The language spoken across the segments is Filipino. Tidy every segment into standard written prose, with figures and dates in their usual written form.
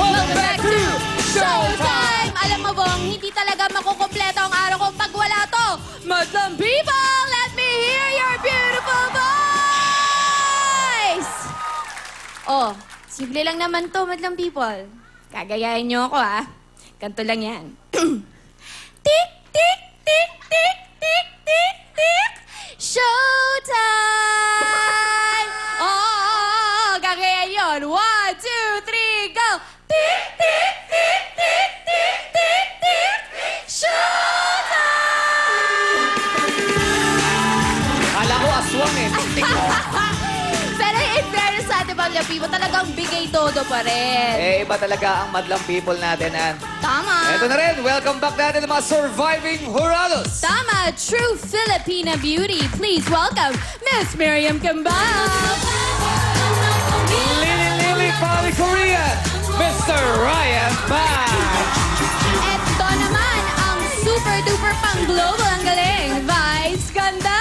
Welcome back to Showtime! Alam mo bang, hindi talaga makukumpleto ang araw ko pag wala to. Madlang people, let me hear your beautiful voice! Oh, simple lang naman to, madlang people. Kagayahin niyo ako, ha? Ganto lang yan. Tik, tik, tik, tik, tik, tik, tik. Showtime! Oh, gagayahin yun. 1, 2, 3, go! Tik, tik, tik, tik, tik, tik, tik. Showtime! Kala ko aswang eh. Tik-tik. Pero in fairness sa ating mga people, talagang bigay todo pa rin. Eh, iba talaga ang madlang people natin, Ann. Tama. Ito na rin, welcome back natin ang mga surviving Jurados. Tama. True Filipina beauty. Please welcome Miss Miriam Cambao. Lili Pali Korean, Mr. Ryan Bach. Ito naman ang super-duper pang-global ang galing, Vice Ganda.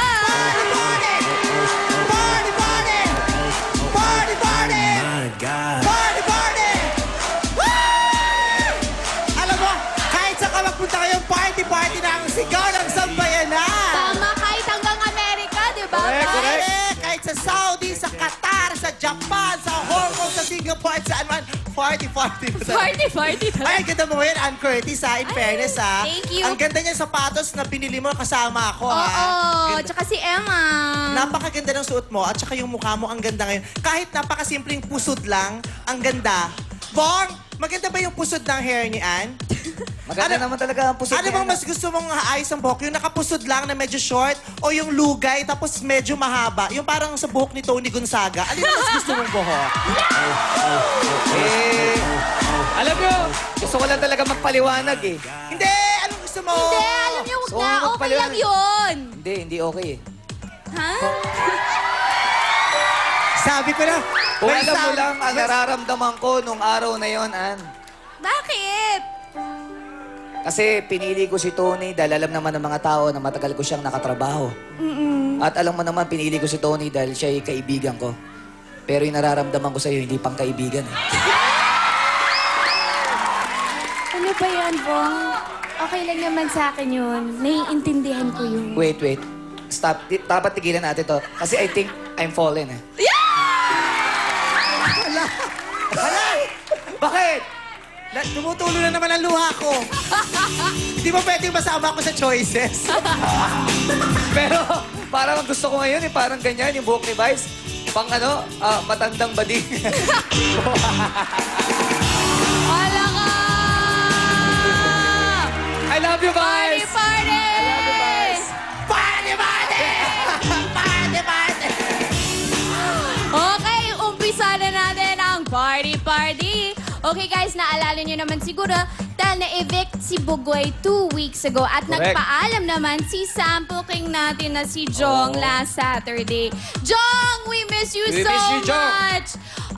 Party, party! Party, party! My God. Party, party! Woo! Alam mo, kahit sa ka magpunta kayong party na ang sigaw ng sambayanan. Tama, kahit hanggang Amerika, di ba? Correct, Vice? correct. Kahit sa Saudi, sa Qatar, sa Japan, sa Hong Kong, sa Singapore, saan man, party. Party talaga. Ay, ganda mo yan, Ann Curtis, ha? In fairness, ha? thank you. Ang ganda niya sapatos na pinili mo kasama ako, ha? Oo, Ganda. tsaka si Emma. Napakaganda ng suot mo at saka yung mukha mo ang ganda ngayon. Kahit napakasimpleng pusod lang, ang ganda. Bong, maganda ba yung pusod ng hair ni Ann? Maganda naman talaga ang puso Ano bang mas gusto mong ayos ang buhok? Yung nakapusod lang na medyo short o yung lugay tapos medyo mahaba? Yung parang sa buhok ni Tony Gonzaga. Alin ang mas gusto mong buhok? Eh, alam nyo, gusto ko lang talaga magpaliwanag eh. Hindi! Anong gusto mo? Hindi, alam niyo, huwag So, na. Okay lang magpaliwanag. yun. Hindi okay eh. Ha? Sabi ko na. Kung may alam mo sound- lang ang nararamdaman ko nung araw na yon, Ann. Bakit? Kasi pinili ko si Tony dahil alam naman ng mga tao na matagal ko siyang nakatrabaho. At alam mo naman, pinili ko si Tony dahil siya ay kaibigan ko. Pero yung nararamdaman ko sa'yo, hindi pang kaibigan eh. Ano ba yan, Bong? Okay lang naman sa akin yun. Naiintindihan ko yun. Wait. Stop. Dapat tigilan natin to. Kasi I think I'm falling eh. Hala! Bakit? Tumutulo na naman ang luha ko. Hindi ba pwedeng masama ko sa choices? Pero parang ang gusto ko ngayon eh, parang ganyan yung buhok ni Vice. Pang matandang bading. Wala ka! I love you, Party, Vice! party! I love you, Vice! Party, party! Party, party! Okay, umpisa na natin ang party. Okay guys, naalala niyo naman siguro dahil na-evict si Bugoy 2 weeks ago at Correct. nagpaalam naman si sample king natin na si Jong last Saturday. Jong, we miss you We so miss you, Jong. much!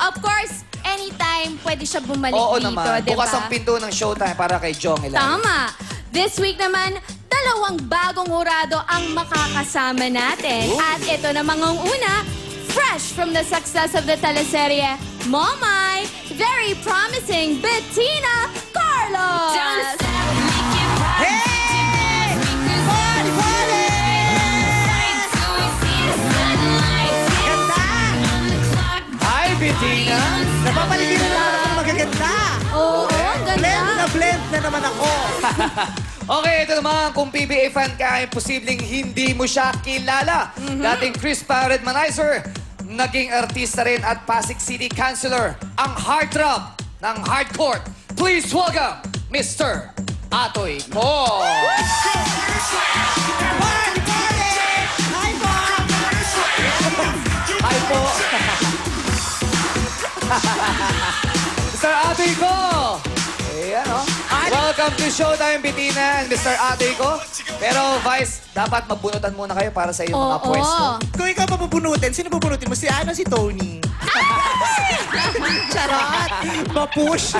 Of course, anytime pwede siya bumalik Oo dito, naman. di ba? Bukas ang pinto ng Showtime para kay Jong Ilan. Tama. This week naman, dalawang bagong hurado ang makakasama natin. At ito namang ang una, fresh from the success of the teleserye Momay, very promising Bettina Carlos. Hey! Party, party! Ganda! Hi, Bettina! Napapaligiran na naman ako magaganda. Oo, ang ganda. Blend na naman ako. Okay, ito naman, kung PBA fan ka, imposibleng hindi mo siya kilala. Dating Chris Parrot Manizer, naging artista rin at Pasig City Councilor, ang heartthrob ng hardcore. Please welcome, Mr. Atoy Ko! Party, party! Hi, Bob! Hi po! Mr. Atoy Ko! Ayan, oh. Welcome to Showtime, Bettina and Mr. Atoy Ko. Pero, Vice, dapat magbunutan muna kayo para sa iyong mga Oo. pwesto. Kung ikaw papupunutin, sino pupunutin mo? Si Ana, si Tony? Charot! Mapush!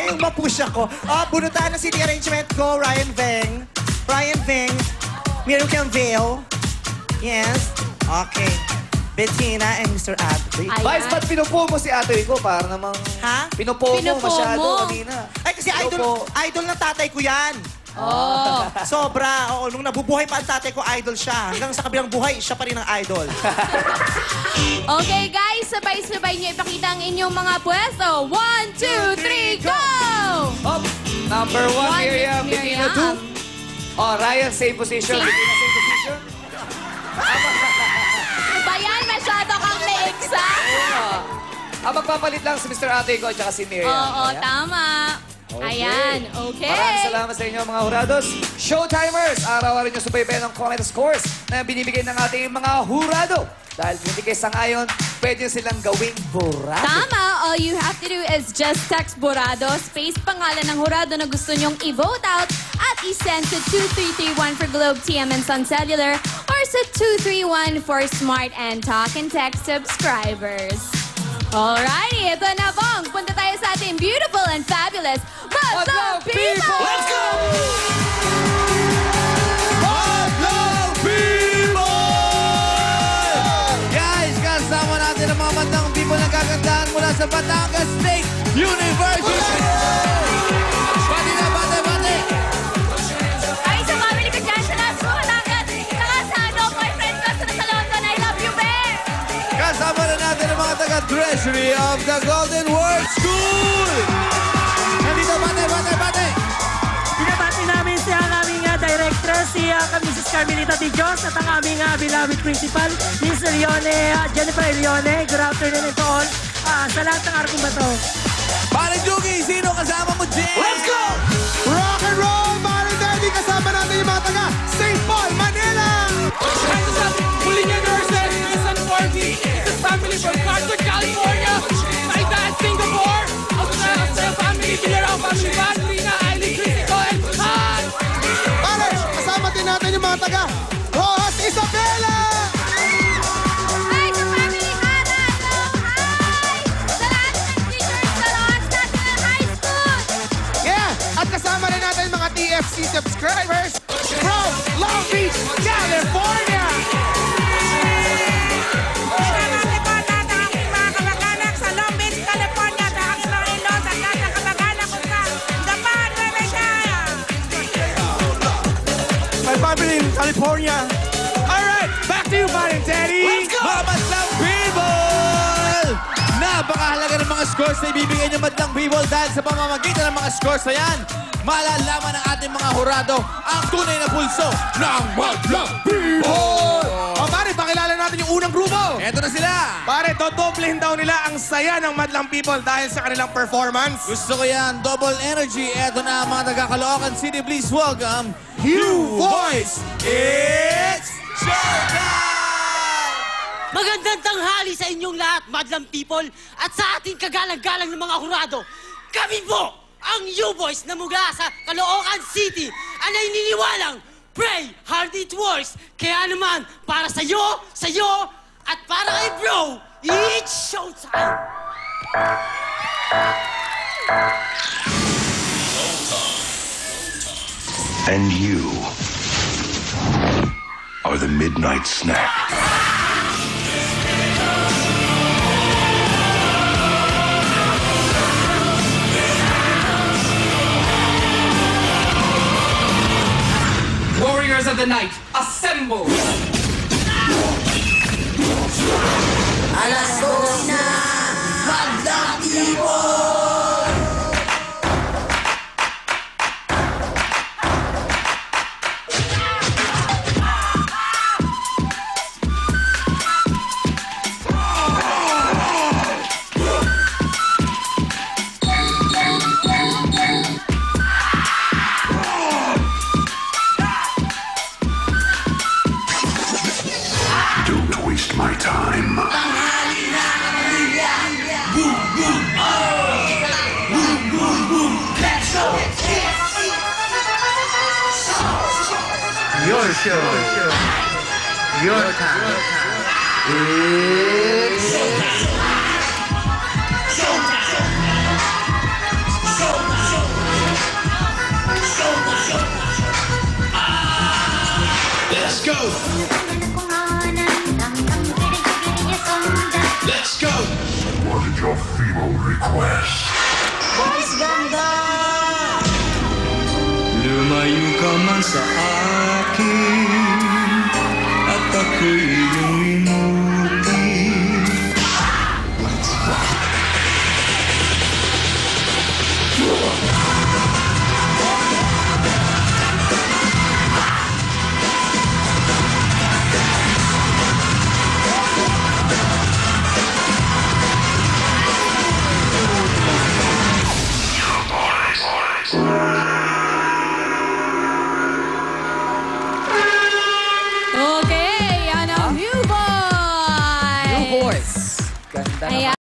Yung mapush ako. Bunutan na si arrangement ko, Ryan Veng. Miriam Cambao. Yes. Okay. Bettina and Mr. Abby. Ay. Vice, ba't pinupo mo si ate ko? Para namang Ha? pinupo mo Pinupo masyado mo. kanina. Ay, kasi Pinupo. idol ng tatay ko yan. Oh. Sobra. Oo, nung nabubuhay pa ang tatay ko, idol siya. Hanggang sa kabilang buhay, siya pa rin ang idol. Okay, guys. Sabay-sabay niyo ipakita ang inyong mga pwesto. 1, 2, 3, go! Up. Number 1, One Miriam. is Bettina, Miriam. 2. Oh, Ryan, same position. Same. Bettina, same position. Bayan, masyado kang leegsa. Magpapalit lang si Mr. Ate ko at saka si Miriam. Oo, Ayan. tama. Ayan, okay. Maraming salamat sa inyo mga hurados. Showtimers, araw-araw nyo subaybayan ang comment scores na binibigay ng ating mga hurado. Dahil kung hindi kayo sang-ayon, pwede silang gawing burado. Tama. All you have to do is just text Borado, space pangalan ng hurado na gusto nyong i-vote out at i-send to 2331 for Globe TM and Sun Cellular or sa 231 for Smart and Talk and Text subscribers. Alrighty, ito na bong. Punta tayo sa ating beautiful and fabulous Madlang People! Let's go! Madlang People! Guys, kasama natin ang mga Madlang People na kagandahan mula sa Batangas State University. Bati na, bati, bati! Ay, sa family ko dyan sa Las Batangas. Saka sa boyfriend ko sa London. I love you, Bear! Kasama na natin ang mga taga-treasury of the Golden World School! Nandito, bati, bati, bati! Binabati namin si ang aming directress, si Mrs. Carmelita Di Dios at ang aming beloved principal, Miss Leone, Jennifer Leone. Good afternoon and to all. Sa lahat ng arkong bato. Pare Jugi, sino kasama mo, Jen? Let's go! Rock and roll! Maring Daddy, kasama natin yung mga taga St. Paul, Manila! Hi sa Pulinya Nurses, Mission 40, this family from Carter, California, my dad, Singapore, Australia family, Villarao family, Van, Lina, Eileen, Crisico, and Han! Pare, kasama din natin yung mga taga Rojas, Isabela! Hi sa family Hana! Hello! Hi! Sa lahat ng teachers sa Rojas National High School! Yeah! At kasama rin natin mga TFC subscribers from Long Beach, California! Pinamati ko lahat ng aking mga kamag-anak sa Long Beach, California, sa Axel Ilos at lahat ng kamag-anak ko sa Japan, Nueva Ecija. My family in California. Alright, back to you, Maring Daddy! Let's go! Mga Madlang People! Napakahalaga ng mga scores na ibibigay niyo Madlang People dahil sa pamamagitan ng mga scores na yan, malalaman ng ating mga hurado ang tunay na pulso ng Madlang People! O pare, pakilala natin yung unang grupo. Eto na sila! Pare, dodoblehin daw nila ang saya ng Madlang People dahil sa kanilang performance. Gusto ko yan, double energy. Eto na ang mga taga-Caloocan City. Please welcome New Voice. It's Showtime! Magandang tanghali sa inyong lahat, Madlang People, at sa ating kagalang-galang ng mga hurado. Kami po, ang U-Boys na mula sa Caloocan City, ang naniniwalang pray, hard it works. Kaya naman, para sa'yo, at para kay bro, it's showtime! And you are the midnight snack. Warriors of the night, assemble! Don't waste my time. Your show. Your time. It's Let's go. request. Lumayo ka man sa akin at ako'y iyong limutin.